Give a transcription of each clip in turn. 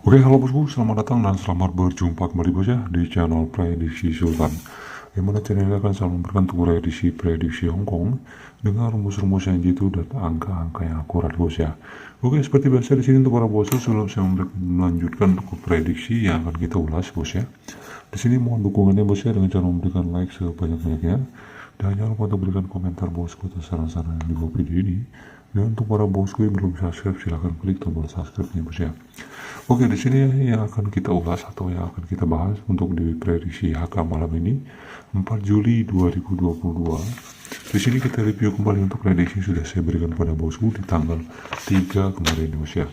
Oke, halo bosku, selamat datang dan selamat berjumpa kembali bos ya di channel Prediksi Sultan. Yang mana channel ini akan selalu memberikan prediksi Hongkong dengan rumus-rumus yang jitu dan angka-angka yang akurat bos ya. Oke, seperti biasa di sini untuk para bosku sebelum saya melanjutkan untuk prediksi yang akan kita ulas bos ya. Di sini mohon dukungannya bos ya dengan cara memberikan like sebanyak-banyaknya. Dan jangan lupa untuk berikan komentar bosku atas saran-saran yang di bawah video ini. Dan untuk para bosku yang belum subscribe, silahkan klik tombol subscribe-nya bos ya. Oke, di sini yang akan kita ulas atau yang akan kita bahas untuk di prediksi HK malam ini 4 Juli 2022. Di sini kita review kembali untuk prediksi sudah saya berikan pada bosku di tanggal 3 kemarin bos ya.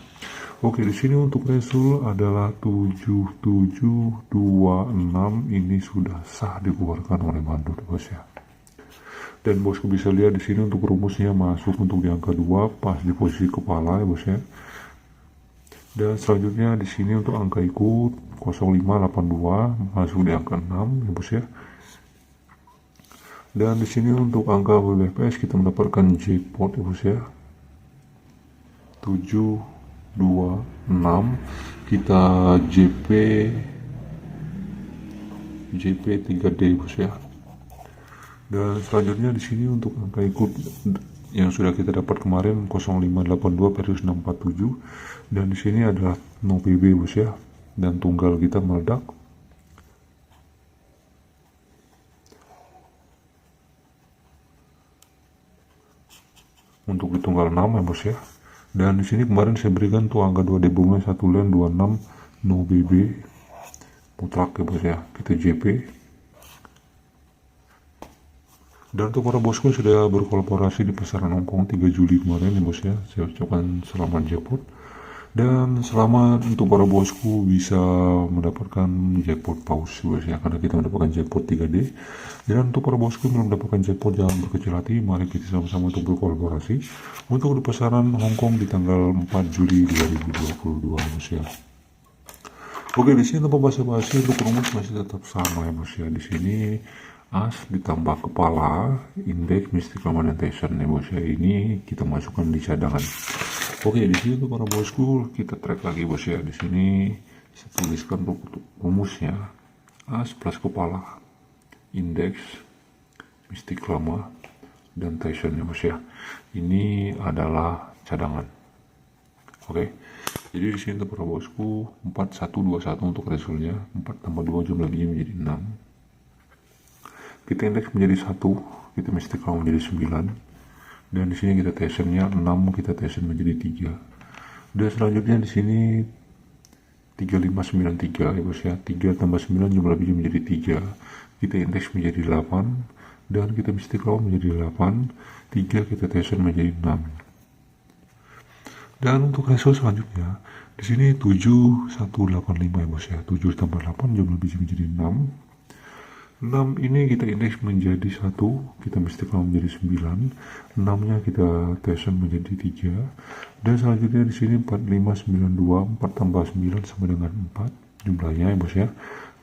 Oke, di sini untuk resul adalah 7726 ini sudah sah dikeluarkan oleh Mandor bos ya. Dan bosku bisa lihat di sini untuk rumusnya masuk untuk di angka 2 pas di posisi kepala ya bos ya. Dan selanjutnya di sini untuk angka ikut 0582 masuk di angka 6 ya bos ya. Dan di sini untuk angka WBPS kita mendapatkan jackpot ya bos ya. 726 kita JP 3D bos ya. Dan selanjutnya di sini untuk angka ikut yang sudah kita dapat kemarin 0582 versus 647 dan di sini adalah no PB bos ya, dan tunggal kita meledak. Untuk di tunggal 6 ya bos ya. Dan di sini kemarin saya berikan tuh angka 2 debungnya 1 len 26 no BB mutlak ya bos ya, kita JP. Dan untuk para bosku sudah berkolaborasi di pasaran Hongkong 3 Juli kemarin ya bos ya, saya ucapkan selamat jackpot. Dan selamat untuk para bosku bisa mendapatkan jackpot paus bos ya, karena kita mendapatkan jackpot 3D. Dan untuk para bosku belum mendapatkan jackpot, jangan berkecil hati, mari kita sama-sama untuk berkolaborasi untuk di pasaran Hongkong di tanggal 4 Juli 2022 bos ya. Oke, di sini tanpa basa-basi untuk rumus masih tetap sama ya bos ya. Di sini as ditambah kepala indeks mystical monetization ya bos ya, ini kita masukkan di cadangan. Oke, di sini tuh para bosku kita track lagi bos ya. Di sini saya tuliskan untuk rumusnya as plus kepala indeks mistik lama dan Tyson ya bos ya, ini adalah cadangan. Oke, jadi di sini tuh para bosku 4121 untuk resulnya, 4 tambah 2 jumlah biji menjadi 6. Kita indeks menjadi 1, kita mystical menjadi 9, dan di sini kita Tysonnya 6, kita Tyson menjadi 3. Dan selanjutnya di sini 3593 ya bos ya, 3 tambah 9 jumlah biji menjadi 3, kita indeks menjadi 8, dan kita mystical menjadi 8, 3 kita Tyson menjadi 6. Dan untuk result selanjutnya di sini 7185 ya bos ya, 7 tambah 8 jumlah biji menjadi 6. 6 ini kita indeks menjadi 1, kita mystical menjadi 9, 6 nya kita Tyson menjadi 3, dan selanjutnya di sini 4592, 4 tambah 9 sama dengan 4 jumlahnya ya bos ya.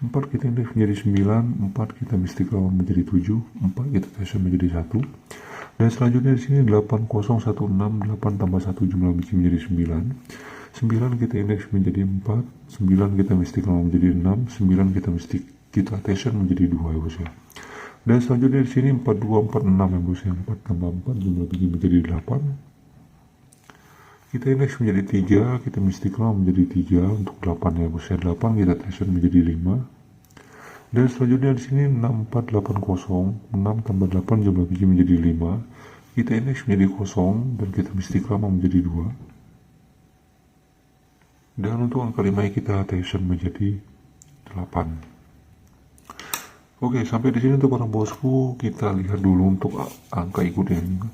4 kita indeks menjadi 9, 4 kita mystical menjadi 7, 4 kita Tyson menjadi 1, dan selanjutnya di sini 8016, 8 tambah 1 jumlah biji menjadi 9, 9 kita indeks menjadi 4, 9 kita mystical menjadi 6, 9 kita Tyson menjadi 2 ya bos ya. Dan selanjutnya di sini 4246 ya bos ya, 4 tambah 4 jumlah biji menjadi 8, kita indeks menjadi 3, kita mystical menjadi 3 untuk 8 ya bos ya, 8 kita Tyson menjadi 5. Dan selanjutnya di sini 6480, 6 tambah 8 jumlah biji menjadi 5, kita indeks menjadi 0 dan kita mystical menjadi 2. Dan untuk angka 5 kita Tyson menjadi 8. Oke, sampai di sini untuk para bosku kita lihat dulu untuk angka ikut yang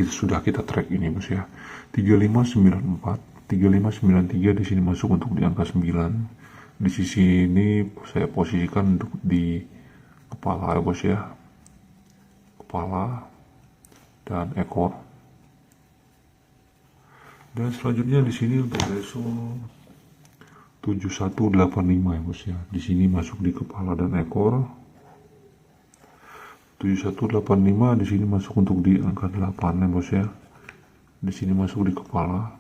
sudah kita track ini bos ya. 3594, 3593 di sini masuk untuk di angka 9. Di sisi ini saya posisikan untuk di kepala ya bos ya, kepala dan ekor. Dan selanjutnya di sini untuk result 7185 ya bos ya, di sini masuk di kepala dan ekor. 7185 di sini masuk untuk di angka 8 ya bos ya, di sini masuk di kepala.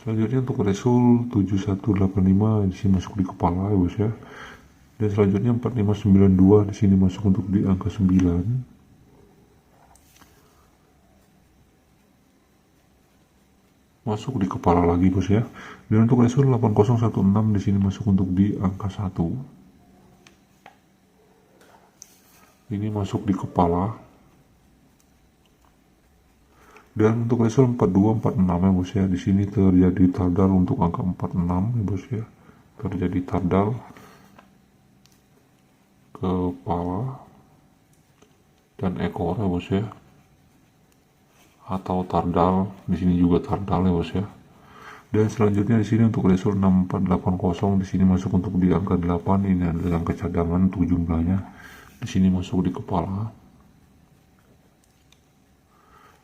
Selanjutnya untuk resul 7185 di sini masuk di kepala ya bos ya. Dan selanjutnya 4592 di sini masuk untuk di angka 9. Masuk di kepala lagi bos ya. Dan untuk resul 8016 di sini masuk untuk di angka 1. Ini masuk di kepala. Dan untuk resul 4246 ya bos ya, di sini terjadi tardal untuk angka 46 ya bos ya. Terjadi tardal kepala dan ekor ya bos ya. Atau tardal, di sini juga tardal ya bos ya. Dan selanjutnya di sini untuk resul 6480 di sini masuk untuk di angka 8. Ini adalah angka cadangan untuk jumlahnya. Di sini masuk di kepala.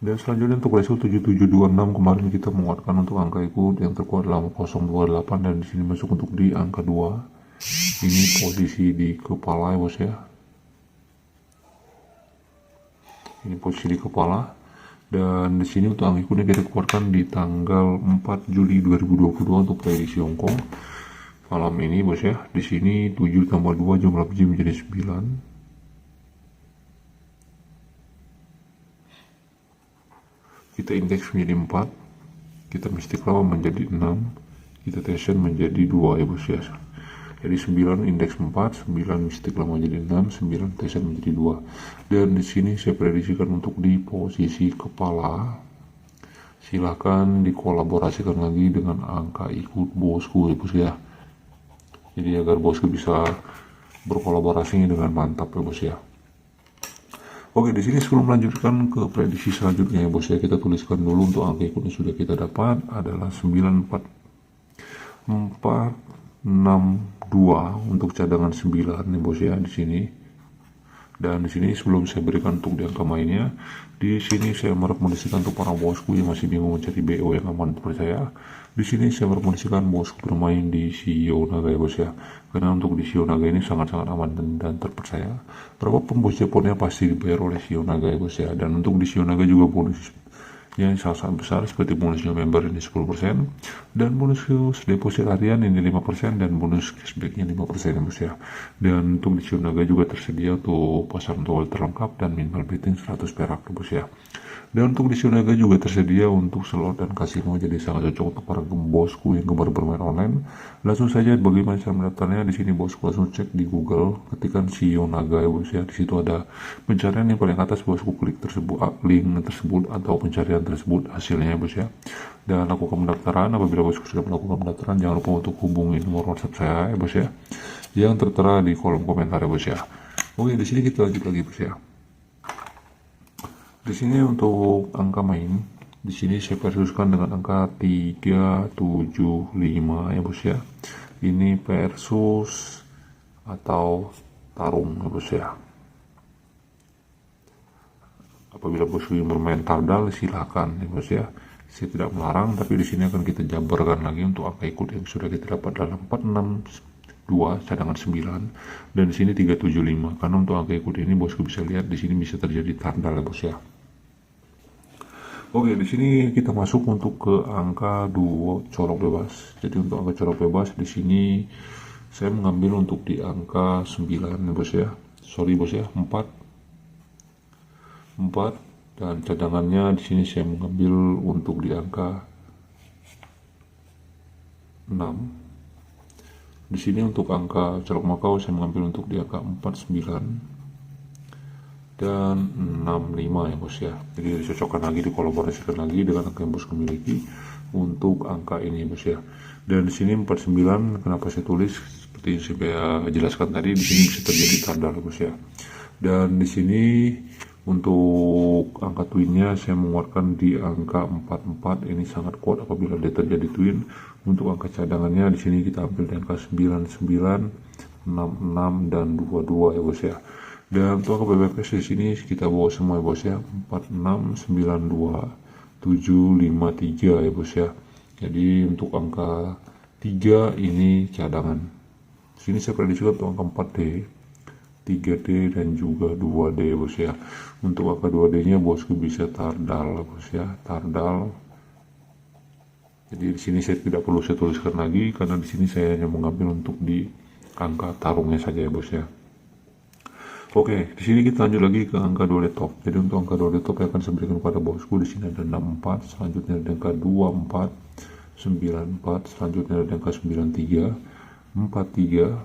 Dan selanjutnya untuk resul 7726 kemarin kita menguatkan untuk angka ikut yang terkuat dalam 028 dan di sini masuk untuk di angka 2. Ini posisi di kepala ya bos ya. Ini posisi di kepala. Dan di sini untuk angka ikutnya kita keluarkan di tanggal 4 Juli 2022 untuk prediksi Hongkong malam ini bos ya. Di sini 7 tambah 2 jumlah biji menjadi 9. Kita indeks menjadi 4, kita mistik lawa menjadi 6, kita tension menjadi 2 ya bos ya. Jadi 9 indeks 4, 9 mistik lawa menjadi 6, 9 tension menjadi 2. Dan di sini saya prediksikan untuk di posisi kepala. Silahkan dikolaborasikan lagi dengan angka ikut bosku ya bos ya. Jadi agar bosku bisa berkolaborasinya dengan mantap ya bos ya. Oke, di sini sebelum melanjutkan ke prediksi selanjutnya ya bos ya, kita tuliskan dulu untuk angka ikut yang sudah kita dapat adalah 94462 untuk cadangan 9 ya bos ya di sini. Dan di sini sebelum saya berikan untuk di angka mainnya, di sini saya merekomendasikan untuk para bosku yang masih bingung mencari BO yang aman untuk saya. Di sini saya merekomendasikan bosku bermain di Shio Naga ya bos ya. Karena untuk di Shio Naga ini sangat-sangat aman dan terpercaya. Berapapun bos japonnya pasti dibayar oleh Shio Naga ya bos ya. Dan untuk di Shio Naga juga bonus yang sangat besar seperti bonusnya member ini 10% dan bonus deposit harian ini 5% dan bonus cashbacknya 5% ya bos ya. Dan untuk di Shio Naga juga tersedia untuk pasar untuk terlengkap dan minimal betting 100 perak ya bos ya. Dan untuk di Shio Naga juga tersedia untuk slot dan kasino, jadi sangat cocok untuk para bosku yang gemar bermain online. Langsung saja bagaimana cara mendaftarnya, di sini bosku langsung cek di Google, ketikkan Shio Naga ya bos ya. Di situ ada pencarian yang paling atas, bosku klik tersebut, link tersebut atau pencarian tersebut hasilnya ya bos ya. Dan lakukan pendaftaran. Apabila bosku sudah melakukan pendaftaran, jangan lupa untuk hubungi nomor WhatsApp saya ya bos ya, yang tertera di kolom komentar ya bos ya. Oke, di sini kita lanjut lagi bos ya. Di sini untuk angka main, di sini saya versuskan dengan angka 375 ya bos ya. Ini versus atau tarung ya bos ya. Apabila bos ingin bermain tardal silahkan ya bos ya. Saya tidak melarang, tapi di sini akan kita jabarkan lagi untuk angka ikut yang sudah kita dapat dalam 462 cadangan 9 dan di sini 375. Karena untuk angka ikut ini bosku bisa lihat di sini bisa terjadi tardal ya bos ya. Oke, di sini kita masuk untuk ke angka 2 colok bebas. Jadi untuk angka colok bebas di sini saya mengambil untuk di angka 9 ya bos ya. Sorry bos ya, 4 dan cadangannya di sini saya mengambil untuk di angka 6. Di sini untuk angka colok Makau saya mengambil untuk di angka 49 dan 65 ya bos ya. Jadi dicocokkan lagi, dikolaborasikan lagi dengan angka yang bos memiliki untuk angka ini bos ya. Dan di sini 49 kenapa saya tulis seperti yang saya jelaskan tadi, di sini bisa terjadi tardal bos ya. Dan di sini untuk angka twinnya saya menguatkan di angka 44, ini sangat kuat apabila dia terjadi twin. Untuk angka cadangannya di sini kita ambil di angka 99, 66 dan 22 ya bos ya. Dan untuk angka BBPS di sini kita bawa semua ya bos ya, 4692753 ya bos ya. Jadi untuk angka 3 ini cadangan. Di sini saya prediksi untuk angka 4D, 3D dan juga 2D ya bos ya. Untuk angka 2D nya bosku bisa tardal ya bos ya, tardal Jadi di sini saya tidak perlu saya tuliskan lagi karena di sini saya hanya mengambil untuk di angka tarungnya saja ya bos ya. Oke, di sini kita lanjut lagi ke angka 2 top. Jadi untuk angka 2 top yang akan saya berikan kepada bosku di sini ada 64, selanjutnya ada angka 24, 94, selanjutnya ada angka 93, 43,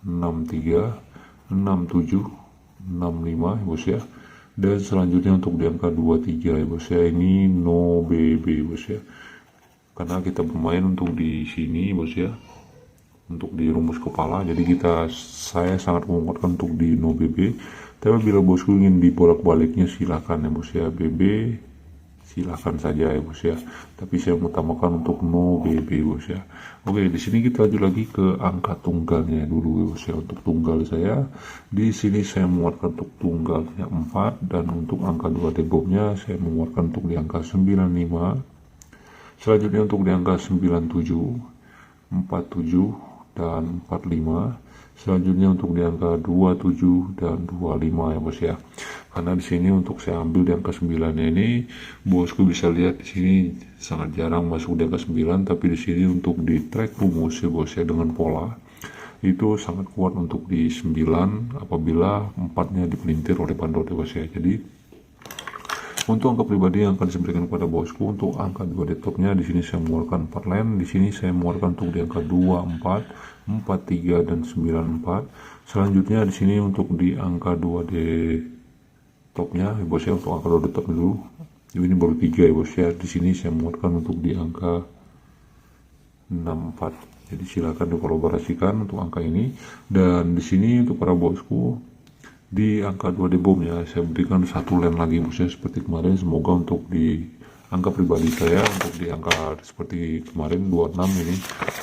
63, 67, 65 ya bos ya. Dan selanjutnya untuk di angka 23 ya bos ya, ini no BB bos ya. Karena kita bermain untuk di sini bos ya, untuk di rumus kepala, jadi saya sangat menguatkan untuk di no BB. Tapi bila bosku ingin dibolak-baliknya silahkan ya bos ya, BB silahkan saja ya bos ya, tapi saya mengutamakan untuk no BB bos ya. Oke, di sini kita lanjut lagi ke angka tunggalnya dulu ya bos ya. Untuk tunggal saya di sini saya menguatkan untuk tunggalnya 4, dan untuk angka 2 debobnya saya menguatkan untuk di angka 95. Selanjutnya untuk di angka 97, 47 dan 45. Selanjutnya untuk di angka 27 dan 25 ya bos ya. Karena di sini untuk saya ambil di angka 9 ini, bosku bisa lihat di sini sangat jarang masuk di angka 9, tapi di sini untuk di track rumus ya bos ya dengan pola itu sangat kuat untuk di 9 apabila 4-nya dipelintir oleh bandot ya bos ya. Jadi untuk angka pribadi yang akan saya berikan kepada bosku untuk angka 2 topnya di sini saya mengeluarkan 4 len, di sini saya mengeluarkan untuk di angka 24, 43 dan 94. Selanjutnya di sini untuk di angka 2 topnya ya bos ya, untuk angka 2 top dulu. Ini baru 3 ya bos ya. Di sini saya mengeluarkan untuk di angka 64. Jadi silakan dikolaborasikan untuk angka ini. Dan di sini untuk para bosku di angka 2 debomnya saya berikan 1 len lagi bos ya, seperti kemarin. Semoga untuk di angka pribadi saya untuk di angka seperti kemarin 26 ini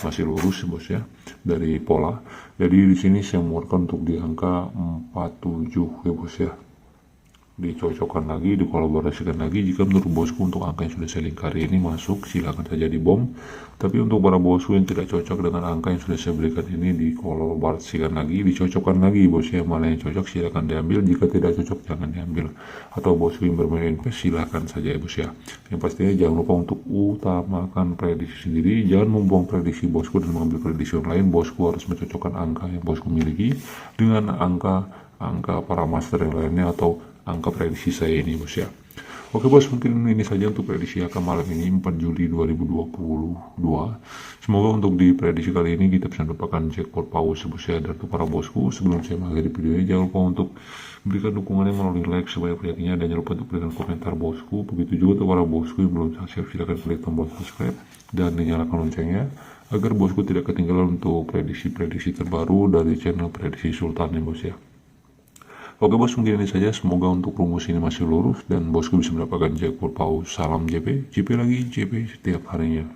masih lurus bos ya dari pola. Jadi di sini saya mengeluarkan untuk di angka 47 ya bos ya. Dicocokkan lagi, dikolaborasikan lagi. Jika menurut bosku untuk angka yang sudah saya lingkari ini masuk, silakan saja dibom. Tapi untuk para bosku yang tidak cocok dengan angka yang sudah saya berikan ini, dikolaborasikan lagi, dicocokkan lagi bos ya. Mana yang cocok silakan diambil, jika tidak cocok jangan diambil. Atau bosku yang bermain invest silakan saja ya bos ya. Yang pastinya jangan lupa untuk utamakan prediksi sendiri, jangan membuang prediksi bosku dan mengambil prediksi yang lain. Bosku harus mencocokkan angka yang bosku miliki dengan angka para master yang lainnya atau angka prediksi saya ini bos ya. Oke bos, mungkin ini saja untuk prediksi angka malam ini 4 Juli 2022. Semoga untuk di prediksi kali ini kita bisa mendapatkan jackpot paus bos ya. Dan untuk para bosku, sebelum saya mengakhiri video ini jangan lupa untuk berikan dukungannya melalui like sebanyak-banyaknya, dan jangan lupa untuk berikan komentar bosku. Begitu juga untuk para bosku yang belum subscribe, silakan klik tombol subscribe dan dinyalakan loncengnya agar bosku tidak ketinggalan untuk prediksi-prediksi terbaru dari channel Prediksi Sultan ya bos ya. Oke bos, mungkin ini saja. Semoga untuk rumus ini masih lurus dan bosku bisa mendapatkan jackpot paus. Salam JP, JP lagi, JP setiap harinya.